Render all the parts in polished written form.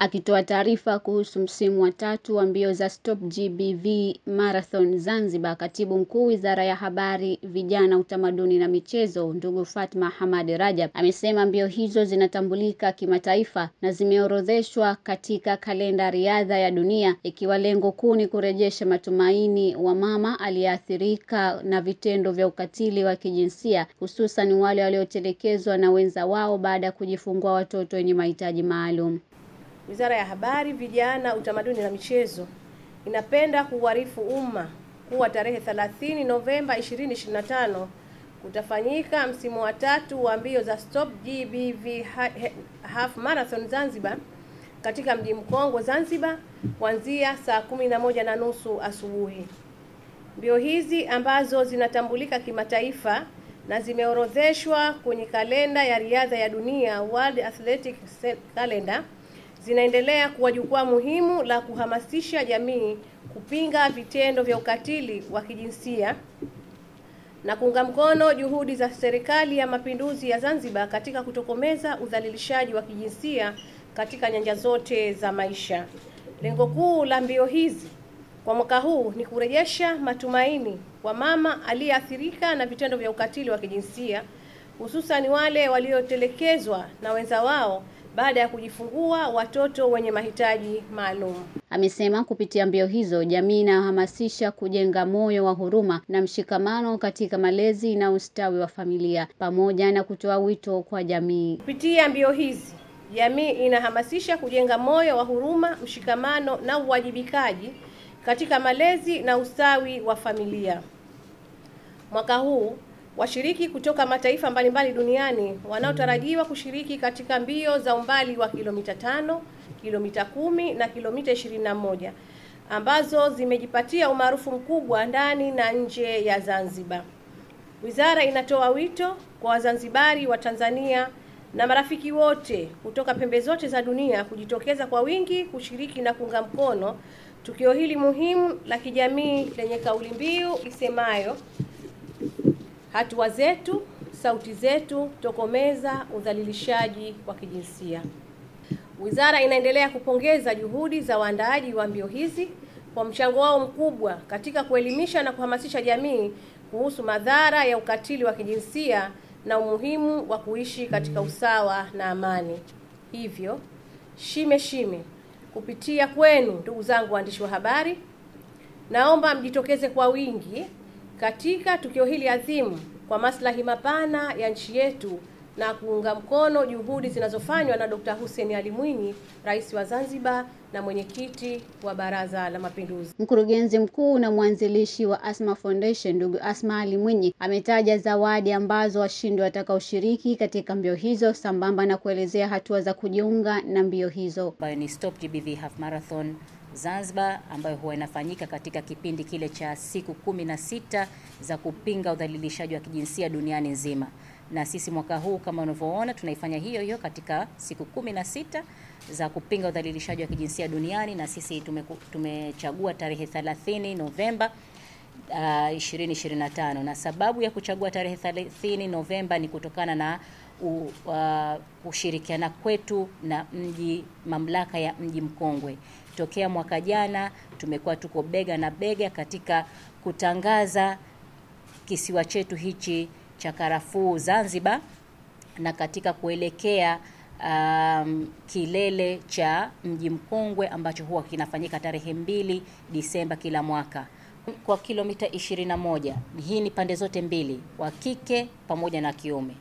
Akitoa taarifa kuhusu msimu wa 3 wa mbio za Stop GBV Marathon Zanzibar, Katibu Mkuu Wizara ya Habari, Vijana, Utamaduni na Michezo, ndugu Fatma Hamad Rajab, amesema mbio hizo zinatambulika kimataifa na zimeorodheshwa katika kalenda riadha ya dunia, ikiwa lengo kuu ni kurejesha matumaini wa mama aliyeathirika na vitendo vya ukatili wa kijinsia, hususan wale waliotelekezwa na wenza wao baada ya kujifungua watoto wenye mahitaji maalum. Wizara ya Habari, Vijana, Utamaduni na Michezo inapenda kuarifu umma kuwa tarehe 30 Novemba 2025 kutafanyika msimu wa 3 wa mbio za Stop GBV Half Marathon Zanzibar katika mji mkongwe Zanzibar kuanzia saa 11:30 asubuhi. Mbio hizi ambazo zinatambulika kimataifa na zimeorodheshwa kwenye kalenda ya riadha ya dunia, World Athletic Calendar, zinaendelea kuwa jukwaa muhimu la kuhamasisha jamii kupinga vitendo vya ukatili wa kijinsia na kuunga mkono juhudi za Serikali ya Mapinduzi ya Zanzibar katika kutokomeza udhalilishaji wa kijinsia katika nyanja zote za maisha. Lengo kuu la mbio hizi kwa mwaka huu ni kurejesha matumaini kwa mama aliyeathirika na vitendo vya ukatili wa kijinsia, hususan wale waliotelekezwa na wenza wao baada ya kujifungua watoto wenye mahitaji maalum. Amesema kupitia mbio hizo jamii inahamasisha kujenga moyo wa huruma na mshikamano katika malezi na ustawi wa familia, pamoja na kutoa wito kwa jamii. Kupitia mbio hizi jamii inahamasisha kujenga moyo wa huruma, mshikamano na uwajibikaji katika malezi na ustawi wa familia. Mwaka huu washiriki kutoka mataifa mbalimbali duniani wanaotarajiwa kushiriki katika mbio za umbali wa kilomita 5, kilomita 10 na kilomita 21 ambazo zimejipatia umaarufu mkubwa ndani na nje ya Zanzibar. Wizara inatoa wito kwa Wazanzibari wa Tanzania na marafiki wote kutoka pembe zote za dunia kujitokeza kwa wingi kushiriki na kuunga mkono tukio hili muhimu la kijamii lenye kauli mbiu isemayo hatua zetu, sauti zetu, tokomeza udhalilishaji wa kijinsia. Wizara inaendelea kupongeza juhudi za waandaaji wa mbio hizi kwa mchango wao mkubwa katika kuelimisha na kuhamasisha jamii kuhusu madhara ya ukatili wa kijinsia na umuhimu wa kuishi katika usawa na amani. Hivyo, shime kupitia kwenu ndugu zangu waandishi wa habari, naomba mjitokeze kwa wingi katika tukio hili adhimu kwa maslahi mapana ya nchi yetu na kuunga mkono juhudi zinazofanywa na Dr. Hussein Ali Mwinyi, Rais wa Zanzibar na mwenyekiti wa Baraza la Mapinduzi. Mkurugenzi mkuu na mwanzilishi wa Asma Foundation, ndugu Asma Ali Mwinyi, ametaja zawadi ambazo washindi watakaoshiriki katika mbio hizo sambamba na kuelezea hatua za kujiunga na mbio hizo. Ni Stop GBV Half Marathon Zanzibar ambayo huwa inafanyika katika kipindi kile cha siku 16 za kupinga udhalilishaji wa kijinsia duniani nzima. Na sisi mwaka huu kama unavyoona tunaifanya hiyo katika siku 16 za kupinga udhalilishaji wa kijinsia duniani, na sisi tumechagua tarehe 30 Novemba 2025. Na sababu ya kuchagua tarehe 30 Novemba ni kutokana na kushirikiana kwetu na mamlaka ya mji mkongwe. Tokea mwaka jana tumekuwa tuko bega na bega katika kutangaza kisiwa chetu hichi cha karafuu Zanzibar, na katika kuelekea kilele cha mji mkongwe ambacho huwa kinafanyika tarehe 2 Disemba kila mwaka. Kwa kilomita 21, hii ni pande zote mbili, wa kike pamoja na kiume.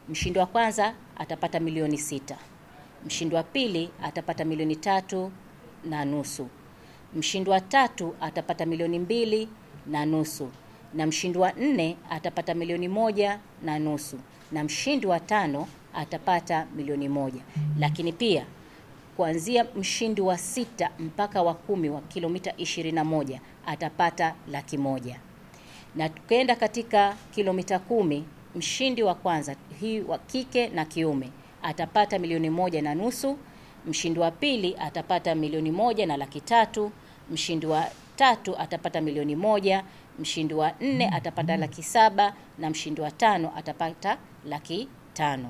Mshindi wa kwanza atapata milioni 6. Mshindi wa pili atapata milioni 3.5. Mshindi wa 3 atapata milioni 2.5. Na mshindi wa 4 atapata milioni 1.5. Na mshindi wa 5 atapata milioni 1. Lakini pia kuanzia mshindi wa 6 mpaka wa 10 wa kilomita 21 atapata 100,000. Na tukaenda katika kilomita 10, mshindi wa kwanza hii wa kike na kiume atapata milioni 1.5. Mshindi wa pili atapata milioni 1.3. Mshindi wa 3 atapata milioni 1. Mshindi wa 4 atapata 700,000 na mshindi wa 5 atapata 500,000.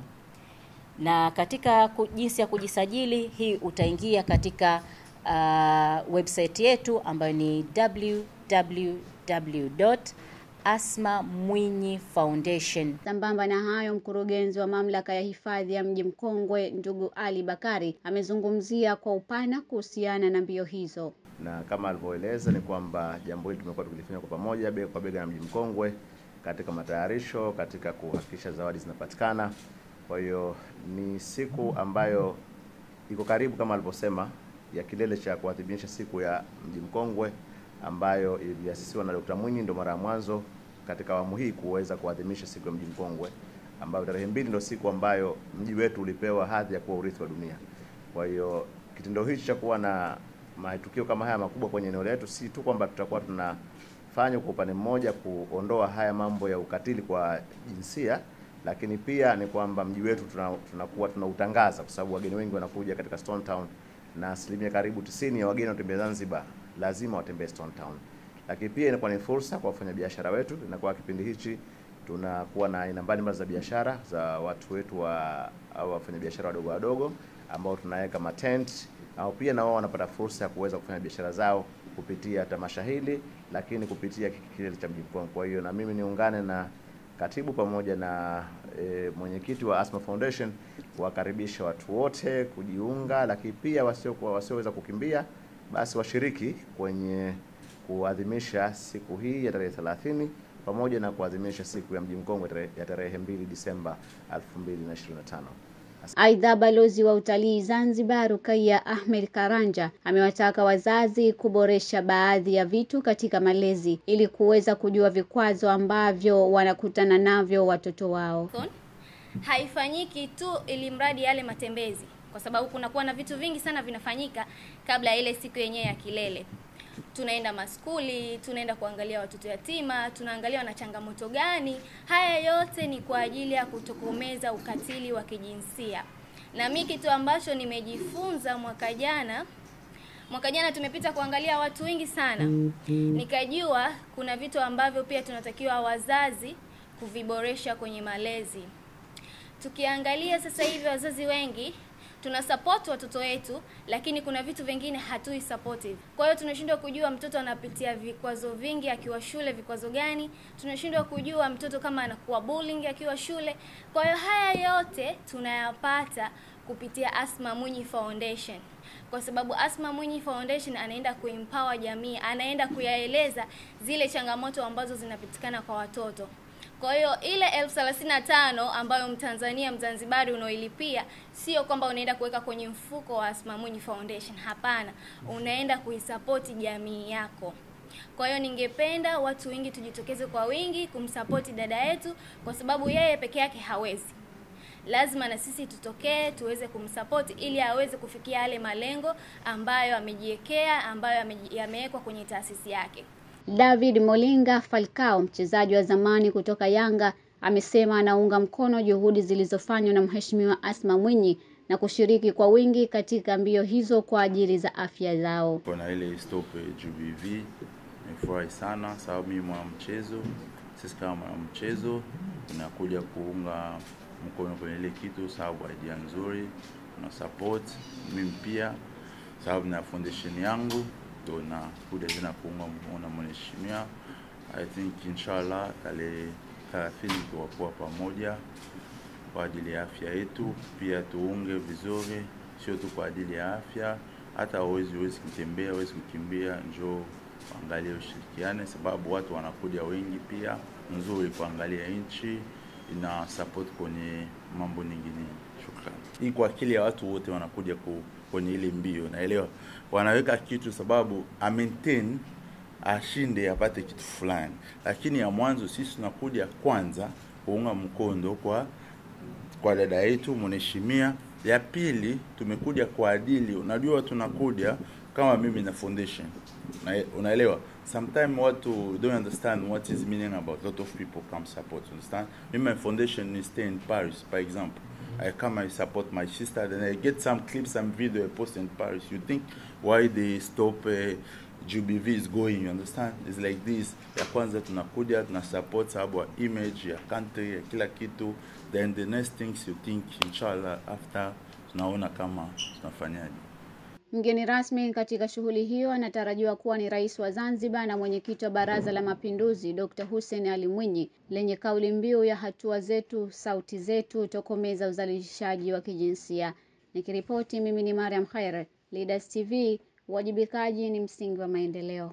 Na katika jinsi ya kujisajili, hii utaingia katika website yetu ambayo ni www.asmamwinyi.foundation. Sambamba na hayo, mkurugenzi wa mamlaka ya hifadhi ya Mji Mkongwe ndugu Ali Bakari amezungumzia kwa upana kuhusiana na mbio hizo. Na kama alivyoeleza ni kwamba jambo hili tumekuwa tukilifanya kwa pamoja bega kwa bega na Mji Mkongwe katika matayarisho, katika kuhakikisha zawadi zinapatikana. Kwa hiyo ni siku ambayo iko karibu kama alivyosema ya kilele cha kuadhimisha siku ya Mji Mkongwe ambayo iliasisiwa na Dr. Mwinyi, ndo mara ya mwanzo katika awamu hii kuweza kuadhimisha siku ya Mji Mkongwe, ambayo tarehe 2 ndio siku ambayo mji wetu ulipewa hadhi ya kuwa urithi wa dunia. Kwa hiyo kitendo hichi cha kuwa na matukio kama haya makubwa kwenye eneo letu, si tu kwamba tutakuwa tunafanya kwa upande mmoja kuondoa haya mambo ya ukatili kwa jinsia, lakini pia ni kwamba mji wetu tunakuwa tunautangaza, kwa sababu wageni wengi wanakuja katika Stone Town na asilimia karibu 90 ya wageni watembea Zanzibar lazima watembee Stone Town. Lakini pia inakuwa ni fursa kwa wafanyabiashara wetu, inakuwa kipindi hichi tunakuwa na aina mbalimbali za biashara za watu wetu au wafanyabiashara wadogo ambao tunaweka matent, au pia na wao wanapata fursa ya kuweza kufanya biashara zao kupitia tamasha hili, lakini kupitia kilele cha Mji Mkongwe. Kwa hiyo na mimi niungane na katibu pamoja na mwenyekiti wa Asma Foundation kuwakaribisha watu wote kujiunga, lakini pia wasioweza kukimbia basi washiriki kwenye kuadhimisha siku hii ya tarehe 30 pamoja na kuadhimisha siku ya Mji Mkongwe ya tarehe 2 Disemba 2025. Aidha, balozi wa utalii Zanzibar Rukaiya Ahmed Karanja amewataka wazazi kuboresha baadhi ya vitu katika malezi ili kuweza kujua vikwazo ambavyo wanakutana navyo watoto wao. Haifanyiki tu ili mradi yale matembezi, kwa sababu kunakuwa na vitu vingi sana vinafanyika kabla ile siku yenyewe ya kilele. Tunaenda maskuli, tunaenda kuangalia watoto yatima, tunaangalia wana changamoto gani. Haya yote ni kwa ajili ya kutokomeza ukatili wa kijinsia. Na mimi kitu ambacho nimejifunza mwaka jana tumepita kuangalia watu wengi sana. Nikajua kuna vitu ambavyo pia tunatakiwa wazazi kuviboresha kwenye malezi. Tukiangalia sasa hivi wazazi wengi tuna support watoto wetu, lakini kuna vitu vingine hatui supportive. Kwa hiyo tunashindwa kujua mtoto anapitia vikwazo vingi akiwa shule, vikwazo gani. Tunashindwa kujua mtoto kama anakuwa bullying akiwa shule. Kwa hiyo haya yote tunayapata kupitia Asma Mwinyi Foundation. Kwa sababu Asma Mwinyi Foundation anaenda kuempower jamii, anaenda kuyaeleza zile changamoto ambazo zinapitikana kwa watoto. Kwa hiyo ile 35,000 ambayo Mtanzania Mzanzibari unaoilipia, sio kwamba unaenda kuweka kwenye mfuko wa Asma Mwinyi Foundation. Hapana, unaenda kuisupport jamii yako. Kwa hiyo ningependa watu wengi tujitokeze kwa wingi kumsupport dada yetu, kwa sababu yeye peke yake hawezi. Lazima na sisi tutokee tuweze kumsupport ili aweze kufikia yale malengo ambayo amejiwekea, ambayo yamewekwa kwenye taasisi yake. David Molinga Falcao, mchezaji wa zamani kutoka Yanga, amesema anaunga mkono juhudi zilizofanywa na Mheshimiwa Asma Mwinyi na kushiriki kwa wingi katika mbio hizo kwa ajili za afya zao. Kuna ile stop GBV, nimefurahi sana sababu mimi mwa mchezo, sisi kama mchezo tunakuja kuunga mkono kwenye ile kitu, sababu idea nzuri, na support mimi pia sababu na foundation yangu na kuja tena kuunga mkono mheshimiwa. I think inshallah tarehe 30 tutakuwa pamoja kwa ajili ya afya yetu, pia tuunge vizuri, sio tu kwa ajili ya afya, hata uwezi kutembea, uwezi kukimbia, njoo angalia ushirikiane, sababu watu wanakuja wengi, pia nzuri kuangalia nchi ina support kwenye mambo nyingine. Shukrani. Hii kwa akili ya watu wote wanakuja kwenye ile mbio, naelewa wanaweka kitu sababu maintain ashinde apate kitu fulani, lakini ya mwanzo sisi tunakuja kwanza kuunga mkondo kwa dada yetu mheshimiwa. Ya pili tumekuja kwa adili, unajua tunakuja kama mimi na foundation, unaelewa sometimes watu don't understand what is meaning about. A lot of people come support, understand. My foundation is stay in Paris, for example. I come and support my sister, then I get some clips, some video I post in Paris. You think why they stop GBV is going, you understand? It's like this. Ya kwanza tunakuja, tuna support sababu image ya country, ya kila kitu. Then the next things you think, inshallah, after tunaona kama tunafanyaje. Mgeni rasmi katika shughuli hiyo anatarajiwa kuwa ni Rais wa Zanzibar na mwenyekiti wa Baraza la Mapinduzi Dr. Hussein Ali Mwinyi, lenye kauli mbiu ya hatua zetu, sauti zetu, tokomeza uzalishaji wa kijinsia. Nikiripoti mimi ni Mariam Khair, Leaders TV, wajibikaji ni msingi wa maendeleo.